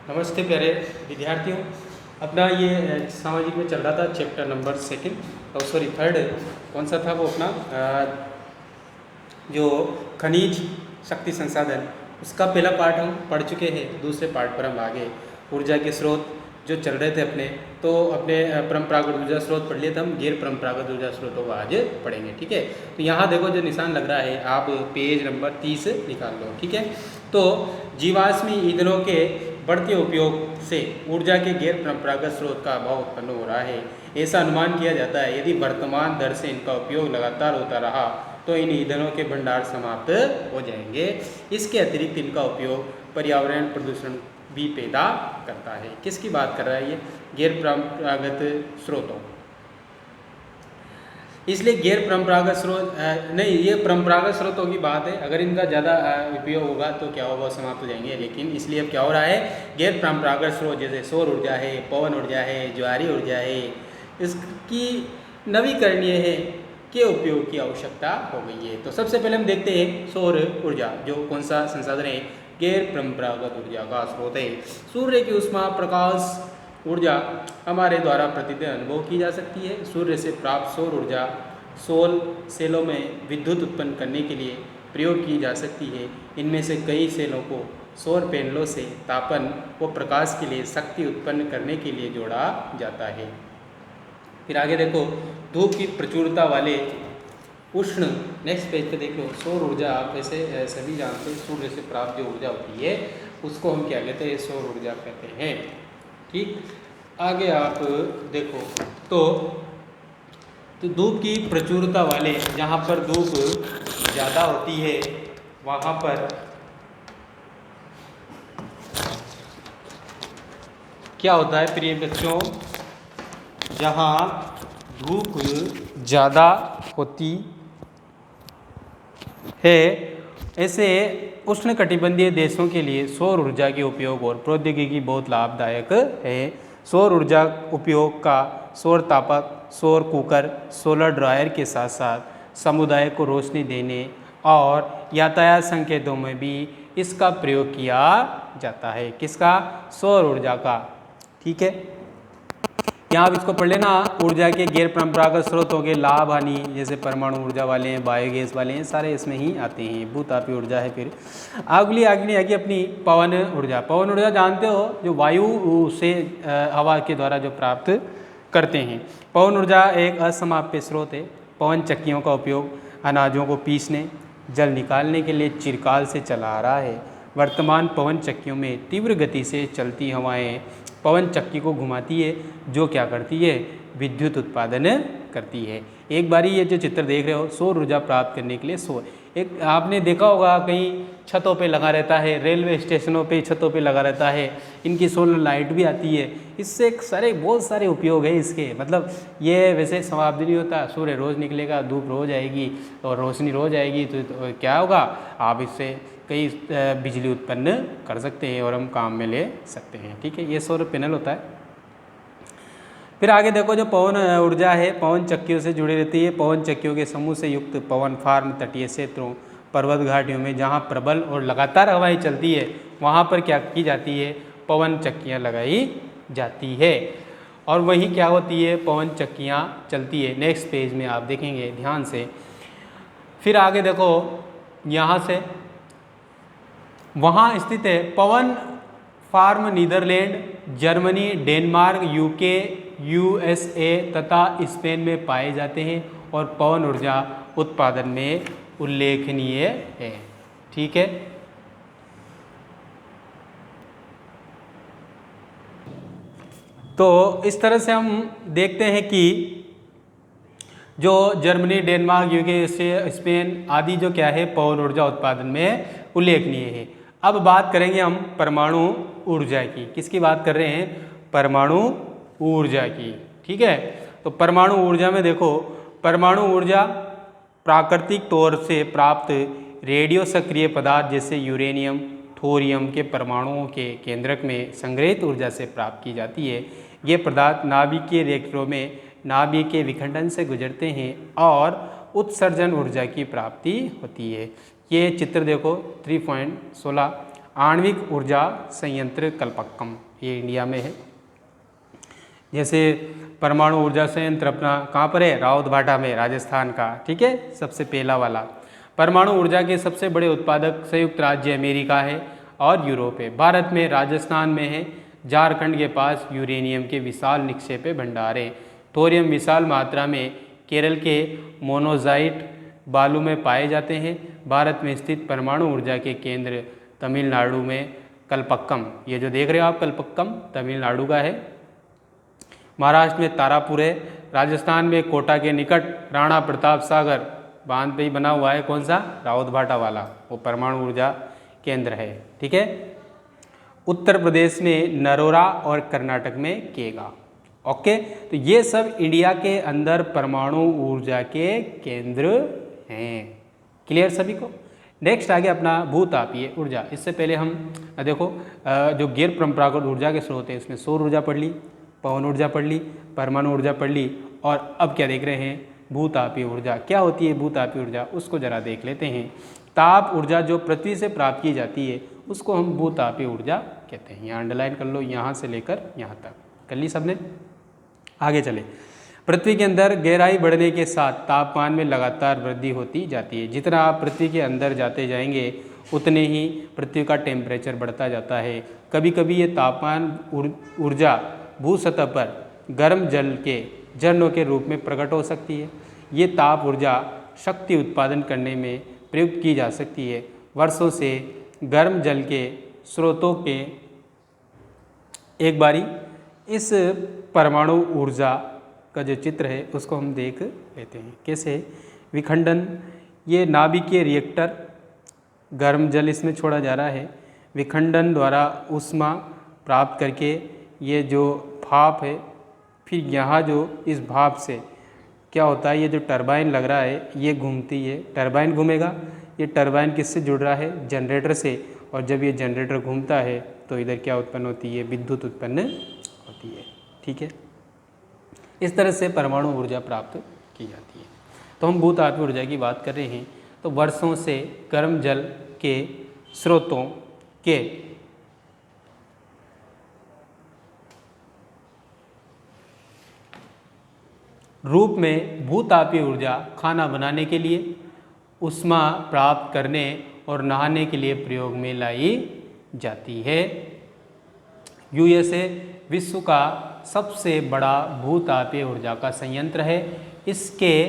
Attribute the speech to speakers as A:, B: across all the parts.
A: नमस्ते प्यारे विद्यार्थियों। अपना ये सामाजिक में चल रहा था चैप्टर नंबर सेकंड और सॉरी थर्ड। कौन सा था वो अपना जो खनिज शक्ति संसाधन, उसका पहला पार्ट हम पढ़ चुके हैं। दूसरे पार्ट पर हम आगे ऊर्जा के स्रोत जो चल रहे थे अपने, तो अपने परंपरागत ऊर्जा स्रोत पढ़ लिए थे, हम गैर परंपरागत ऊर्जा स्रोतों को आज पढ़ेंगे। ठीक है, तो यहाँ देखो जो निशान लग रहा है, आप पेज नंबर 30 निकाल लो। ठीक है, तो जीवाश्मी ईंधनों के बढ़ते उपयोग से ऊर्जा के गैर परंपरागत स्रोत का अभाव उत्पन्न हो रहा है। ऐसा अनुमान किया जाता है यदि वर्तमान दर से इनका उपयोग लगातार होता रहा तो इन ईंधनों के भंडार समाप्त हो जाएंगे। इसके अतिरिक्त इनका उपयोग पर्यावरण प्रदूषण भी पैदा करता है। किसकी बात कर रहा है ये? गैर परंपरागत स्रोतों। इसलिए गैर परंपरागत स्रोत नहीं, ये परंपरागत स्रोतों की बात है। अगर इनका ज़्यादा उपयोग होगा तो क्या होगा, समाप्त हो जाएंगे। लेकिन इसलिए अब क्या हो रहा है, गैर परंपरागत स्रोत जैसे सौर ऊर्जा है, पवन ऊर्जा है, ज्वारी ऊर्जा है, इसकी नवीकरणीय है के उपयोग की आवश्यकता हो गई है। तो सबसे पहले हम देखते हैं सौर ऊर्जा, जो कौन सा संसाधन है, गैर परंपरागत ऊर्जा का स्रोत है। सूर्य की ऊष्मा प्रकाश ऊर्जा हमारे द्वारा प्रतिदिन अनुभव की जा सकती है। सूर्य से प्राप्त सौर ऊर्जा सोल सेलों में विद्युत उत्पन्न करने के लिए प्रयोग की जा सकती है। इनमें से कई सेलों को सौर पैनलों से तापन व प्रकाश के लिए शक्ति उत्पन्न करने के लिए जोड़ा जाता है। फिर आगे देखो, धूप की प्रचुरता वाले उष्ण, नेक्स्ट पेज पे देख लो, सौर ऊर्जा आप वैसे सभी जानते हैं, सूर्य से प्राप्त जो ऊर्जा होती है उसको हम क्या कहते हैं, सौर ऊर्जा कहते हैं। ठीक, आगे आप देखो तो धूप की प्रचुरता वाले, जहाँ पर धूप ज़्यादा होती है वहाँ पर क्या होता है प्रिय बच्चों, जहाँ धूप ज़्यादा होती है ऐसे उष्णकटिबंधीय देशों के लिए सौर ऊर्जा के उपयोग और प्रौद्योगिकी बहुत लाभदायक है। सौर ऊर्जा उपयोग का सौर तापक, सौर कुकर, सोलर ड्रायर के साथ साथ समुदाय को रोशनी देने और यातायात संकेतों में भी इसका प्रयोग किया जाता है। किसका? सौर ऊर्जा का। ठीक है, यहाँ आप इसको पढ़ लेना। ऊर्जा के गैर परंपरागत स्रोतों के लाभ हानि, जैसे परमाणु ऊर्जा वाले हैं, बायोगैस वाले हैं, सारे इसमें ही आते हैं। भूतापीय ऊर्जा है। फिर अगली आगे अपनी पवन ऊर्जा। पवन ऊर्जा जानते हो, जो वायु से हवा के द्वारा जो प्राप्त करते हैं। पवन ऊर्जा एक असमाप्य स्रोत है। पवन चक्कियों का उपयोग अनाजों को पीसने, जल निकालने के लिए चिरकाल से चला आ रहा है। वर्तमान पवन चक्कियों में तीव्र गति से चलती हवाएं पवन चक्की को घुमाती है, जो क्या करती है, विद्युत उत्पादन करती है। एक बारी ये जो चित्र देख रहे हो, सौर ऊर्जा प्राप्त करने के लिए सौर, एक आपने देखा होगा कहीं छतों पे लगा रहता है, रेलवे स्टेशनों पे छतों पे लगा रहता है, इनकी सोलर लाइट भी आती है। इससे बहुत सारे उपयोग है इसके। मतलब ये वैसे समाप्त नहीं होता, सूर्य रोज़ निकलेगा, धूप रोज़ आएगी और रोशनी रोज़ आएगी, तो क्या होगा, आप इससे कई बिजली उत्पन्न कर सकते हैं और हम काम में ले सकते हैं। ठीक है, ये सौर पैनल होता है। फिर आगे देखो, जो पवन ऊर्जा है पवन चक्कियों से जुड़ी रहती है। पवन चक्कियों के समूह से युक्त पवन फार्म तटीय क्षेत्रों, पर्वत घाटियों में जहाँ प्रबल और लगातार हवाएं चलती है वहाँ पर क्या की जाती है, पवन चक्कियाँ लगाई जाती है। और वहीं क्या होती है, पवन चक्कियाँ चलती है। नेक्स्ट पेज में आप देखेंगे ध्यान से। फिर आगे देखो, यहाँ से वहाँ स्थित है पवन farm Netherlands, Germany, Denmark, UK, USA तथा स्पेन में पाए जाते हैं और पवन ऊर्जा उत्पादन में उल्लेखनीय है। ठीक है, तो इस तरह से हम देखते हैं कि जो जर्मनी, डेनमार्क, यूके, स्पेन आदि जो क्या है, पवन ऊर्जा उत्पादन में उल्लेखनीय है। अब बात करेंगे हम परमाणु ऊर्जा की। किसकी बात कर रहे हैं? परमाणु ऊर्जा की। ठीक है, तो परमाणु ऊर्जा में देखो, परमाणु ऊर्जा प्राकृतिक तौर से प्राप्त रेडियो सक्रिय पदार्थ जैसे यूरेनियम, थोरियम के परमाणुओं के केंद्रक में संग्रहित ऊर्जा से प्राप्त की जाती है। ये पदार्थ नाभिकीय रिएक्टरों में नाभिकीय विखंडन से गुजरते हैं और उत्सर्जन ऊर्जा की प्राप्ति होती है। ये चित्र देखो 3.16। आणविक ऊर्जा संयंत्र कल्पक्कम, ये इंडिया में है। जैसे परमाणु ऊर्जा संयंत्र अपना कहाँ पर है, रावतभाटा में, राजस्थान का, ठीक है, सबसे पहला वाला। परमाणु ऊर्जा के सबसे बड़े उत्पादक संयुक्त राज्य अमेरिका है और यूरोप है। भारत में राजस्थान में है। झारखंड के पास यूरेनियम के विशाल निक्षेप भंडार है। थोरियम विशाल मात्रा में केरल के मोनोजाइट बालू में पाए जाते हैं। भारत में स्थित परमाणु ऊर्जा के केंद्र तमिलनाडु में कल्पक्कम, ये जो देख रहे हो आप कल्पक्कम तमिलनाडु का है। महाराष्ट्र में तारापुर है। राजस्थान में कोटा के निकट राणा प्रताप सागर बांध पे ही बना हुआ है, कौन सा, रावतभाटा वाला, वो परमाणु ऊर्जा केंद्र है, ठीक है। उत्तर प्रदेश में नरोरा और कर्नाटक में केगा। ओके, तो ये सब इंडिया के अंदर परमाणु ऊर्जा के केंद्र हैं। क्लियर सभी को। नेक्स्ट आगे अपना भूतापीय ऊर्जा। इससे पहले हम देखो जो गैर परंपरागत ऊर्जा के स्रोत हैं, इसमें सौर ऊर्जा पढ़ ली, पवन ऊर्जा पढ़ ली, परमाणु ऊर्जा पढ़ ली, और अब क्या देख रहे हैं, भूतापीय ऊर्जा। क्या होती है भूतापीय ऊर्जा, उसको जरा देख लेते हैं। ताप ऊर्जा जो पृथ्वी से प्राप्त की जाती है उसको हम भूतापीय ऊर्जा कहते हैं। यहाँ अंडरलाइन कर लो, यहाँ से लेकर यहाँ तक कर ली सबने। आगे चले। पृथ्वी के अंदर गहराई बढ़ने के साथ तापमान में लगातार वृद्धि होती जाती है। जितना आप पृथ्वी के अंदर जाते जाएंगे उतने ही पृथ्वी का टेम्परेचर बढ़ता जाता है। कभी कभी ये तापमान ऊर्जा भू सतह पर गर्म जल के झरनों के रूप में प्रकट हो सकती है। ये ताप ऊर्जा शक्ति उत्पादन करने में प्रयुक्त की जा सकती है। वर्षों से गर्म जल के स्रोतों के एक बारी इस परमाणु ऊर्जा का जो चित्र है उसको हम देख लेते हैं। कैसे, विखंडन, ये नाभिकीय रिएक्टर, गर्म जल इसमें छोड़ा जा रहा है। विखंडन द्वारा ऊष्मा प्राप्त करके ये जो भाप है, फिर यहाँ जो इस भाप से क्या होता है, ये जो टरबाइन लग रहा है ये घूमती है, टरबाइन घूमेगा। ये टरबाइन किससे जुड़ रहा है, जनरेटर से, और जब ये जनरेटर घूमता है तो इधर क्या उत्पन्न होती है, विद्युत उत्पन्न होती है, ठीक है। इस तरह से परमाणु ऊर्जा प्राप्त की जाती है। तो हम भूतापीय ऊर्जा की बात कर रहे हैं, तो वर्षों से गर्म जल के स्रोतों के रूप में भूतापीय ऊर्जा खाना बनाने के लिए, ऊष्मा प्राप्त करने और नहाने के लिए प्रयोग में लाई जाती है। यूएसए विश्व का सबसे बड़ा भूतापीय ऊर्जा का संयंत्र है। इसके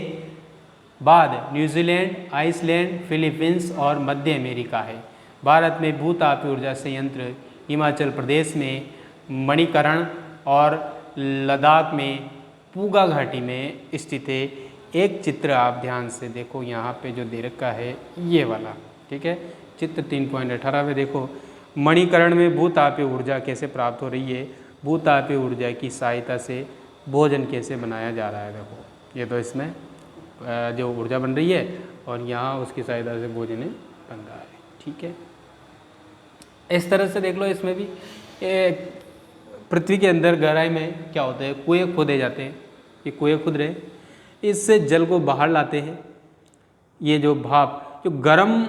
A: बाद न्यूजीलैंड, आइसलैंड, फिलीपींस और मध्य अमेरिका है। भारत में भूतापीय ऊर्जा संयंत्र हिमाचल प्रदेश में मणिकर्ण और लद्दाख में पूगा घाटी में स्थित है। एक चित्र आप ध्यान से देखो, यहाँ पे जो दे रखा है ये वाला, ठीक है, चित्र 3.18 में देखो मणिकर्ण में भूतापीय ऊर्जा कैसे प्राप्त हो रही है। भूतापीय ऊर्जा की सहायता से भोजन कैसे बनाया जा रहा है। देखो ये तो इसमें जो ऊर्जा बन रही है और यहाँ उसकी सहायता से भोजन बन रहा है, ठीक है। इस तरह से देख लो, इसमें भी पृथ्वी के अंदर गहराई में क्या होता है, कुएँ खोदे जाते हैं। ये कुएँ खुद रहे, इससे जल को बाहर लाते हैं। ये जो भाप, जो गर्म,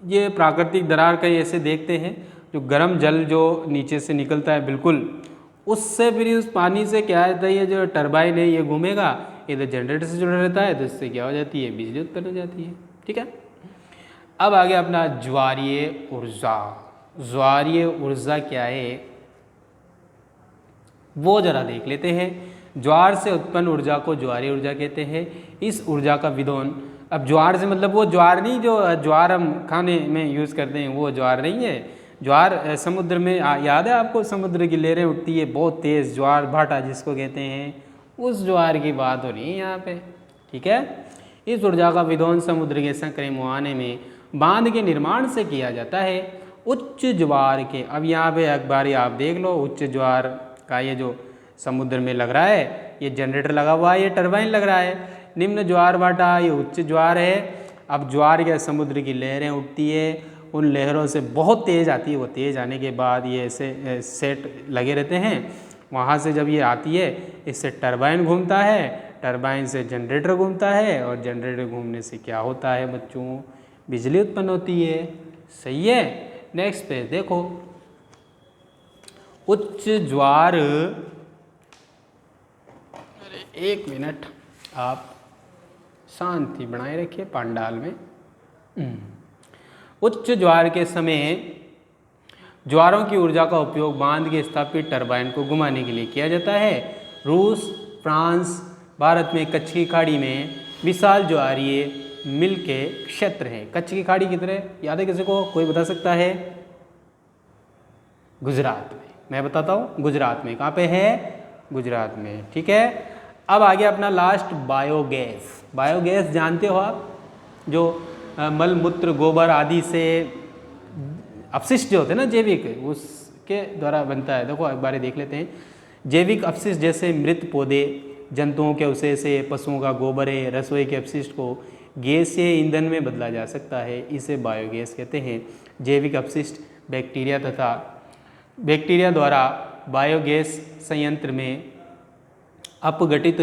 A: ये प्राकृतिक दरार का ऐसे देखते हैं, जो गर्म जल जो नीचे से निकलता है बिल्कुल, उससे फिर उस पानी से क्या होता है, ये जो टरबाइन है ये घूमेगा, इधर जनरेटर से जुड़ा रहता है, तो इससे क्या हो जाती है, बिजली उत्पन्न हो जाती है, ठीक है। अब आगे अपना ज्वारीय ऊर्जा। ज्वारीय ऊर्जा क्या है वो जरा देख लेते हैं। ज्वार से उत्पन्न ऊर्जा को ज्वारीय ऊर्जा कहते हैं। इस ऊर्जा का विदोन, अब ज्वार से मतलब वो ज्वार नहीं जो ज्वार हम खाने में यूज़ करते हैं, वो ज्वार नहीं है। ज्वार समुद्र में याद है आपको, समुद्र की लहरें उठती है बहुत तेज़, ज्वार भाटा जिसको कहते हैं, उस ज्वार की बात हो रही है यहाँ पे, ठीक है। इस ऊर्जा का विदोन समुद्र के संकरे मुहाने में बांध के निर्माण से किया जाता है। उच्च ज्वार के, अब यहाँ पे एक बारी आप देख लो, उच्च ज्वार का ये जो समुद्र में लग रहा है, ये जनरेटर लगा हुआ है, ये टरबाइन लग रहा है। निम्न ज्वार भाटा ये उच्च ज्वार है। अब ज्वार के समुद्र की लहरें उठती है, उन लहरों से बहुत तेज़ आती है, वो तेज़ आने के बाद ये ऐसे सेट लगे रहते हैं। वहाँ से जब ये आती है, इससे टरबाइन घूमता है, टरबाइन से जनरेटर घूमता है, और जनरेटर घूमने से क्या होता है बच्चों, बिजली उत्पन्न होती है, सही है। नेक्स्ट पेज देखो, उच्च ज्वार, अरे एक मिनट आप शांति बनाए रखिए पांडाल में। उच्च ज्वार के समय ज्वारों की ऊर्जा का उपयोग बांध के स्थापित टरबाइन को घुमाने के लिए किया जाता है। रूस, फ्रांस, भारत में कच्छ की खाड़ी में विशाल ज्वारीय मिल के क्षेत्र हैं। कच्छ की खाड़ी किधर है, याद है किसी को, कोई बता सकता है? गुजरात में, मैं बताता हूँ गुजरात में। कहाँ पे है? गुजरात में, ठीक है। अब आ गया अपना लास्ट बायोगैस। बायोगैस जानते हो आप, जो मल मूत्र गोबर आदि से अपशिष्ट जो होते हैं ना जैविक, उसके द्वारा बनता है। देखो एक बार देख लेते हैं। जैविक अपशिष्ट जैसे मृत पौधे, जंतुओं के अवशेष से, पशुओं का गोबर है, रसोई के अपशिष्ट को गैसीय ईंधन में बदला जा सकता है, इसे बायोगैस कहते हैं। जैविक अपशिष्ट बैक्टीरिया द्वारा बायोगैस संयंत्र में अपघटित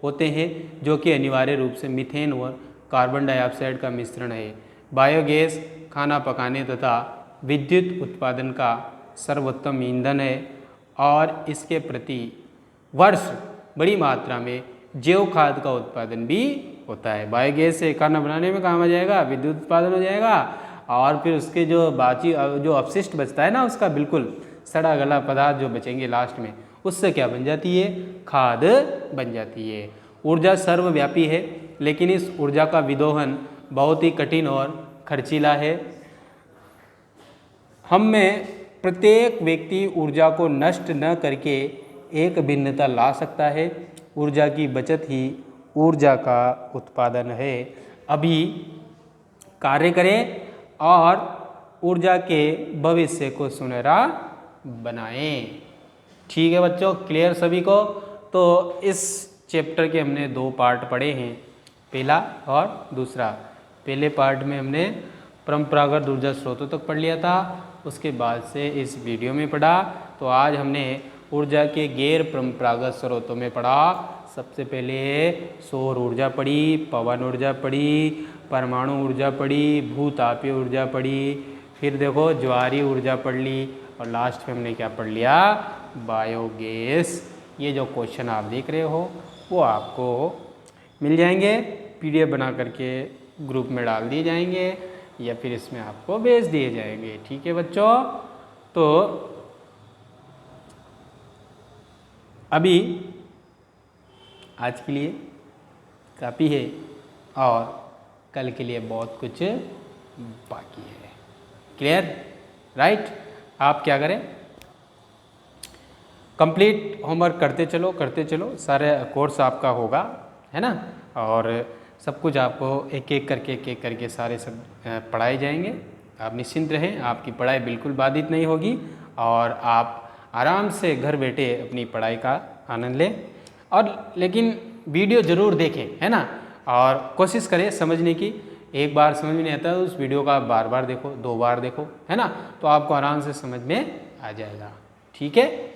A: होते हैं, जो कि अनिवार्य रूप से मीथेन और कार्बन डाइऑक्साइड का मिश्रण है। बायोगैस खाना पकाने तथा विद्युत उत्पादन का सर्वोत्तम ईंधन है और इसके प्रति वर्ष बड़ी मात्रा में जैव खाद का उत्पादन भी होता है। बायोगैस से खाना बनाने में काम आ जाएगा, विद्युत उत्पादन हो जाएगा और फिर उसके जो बाकी जो अपशिष्ट बचता है ना, उसका बिल्कुल सड़ा गला पदार्थ जो बचेंगे लास्ट में, उससे क्या बन जाती है? खाद बन जाती है। ऊर्जा सर्वव्यापी है, लेकिन इस ऊर्जा का विदोहन बहुत ही कठिन और खर्चीला है। हम में प्रत्येक व्यक्ति ऊर्जा को नष्ट न करके एक भिन्नता ला सकता है। ऊर्जा की बचत ही ऊर्जा का उत्पादन है। अभी कार्य करें और ऊर्जा के भविष्य को सुनहरा बनाएं। ठीक है बच्चों, क्लियर सभी को? तो इस चैप्टर के हमने 2 पार्ट पढ़े हैं, पहला और दूसरा। पहले पार्ट में हमने परंपरागत ऊर्जा स्रोतों तक पढ़ लिया था, उसके बाद से इस वीडियो में पढ़ा। तो आज हमने ऊर्जा के गैर परंपरागत स्रोतों में पढ़ा। सबसे पहले सौर ऊर्जा पढ़ी, पवन ऊर्जा पढ़ी, परमाणु ऊर्जा पढ़ी, भूतापीय ऊर्जा पढ़ी, फिर देखो ज्वारीय ऊर्जा पढ़ ली और लास्ट में हमने क्या पढ़ लिया? बायोगैस। ये जो क्वेश्चन आप देख रहे हो वो आपको मिल जाएंगे, पीडीएफ बना करके ग्रुप में डाल दिए जाएंगे या फिर इसमें आपको भेज दिए जाएंगे। ठीक है बच्चों? तो अभी आज के लिए काफ़ी है और कल के लिए बहुत कुछ बाकी है। क्लियर? राइट? आप क्या करें, कंप्लीट होमवर्क करते चलो, सारे कोर्स आपका होगा, है ना? और सब कुछ आपको एक एक करके सारे सब पढ़ाए जाएंगे। आप निश्चिंत रहें, आपकी पढ़ाई बिल्कुल बाधित नहीं होगी और आप आराम से घर बैठे अपनी पढ़ाई का आनंद लें। और लेकिन वीडियो ज़रूर देखें, है ना? और कोशिश करें समझने की। एक बार समझ में नहीं आता तो उस वीडियो का बार बार देखो, 2 बार देखो, है ना? तो आपको आराम से समझ में आ जाएगा। ठीक है?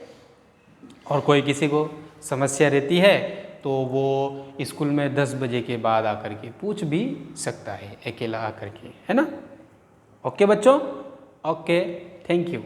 A: और कोई किसी को समस्या रहती है तो वो स्कूल में 10 बजे के बाद आकर के पूछ भी सकता है, अकेला आकर के, है ना? ओके बच्चों? Okay, thank you.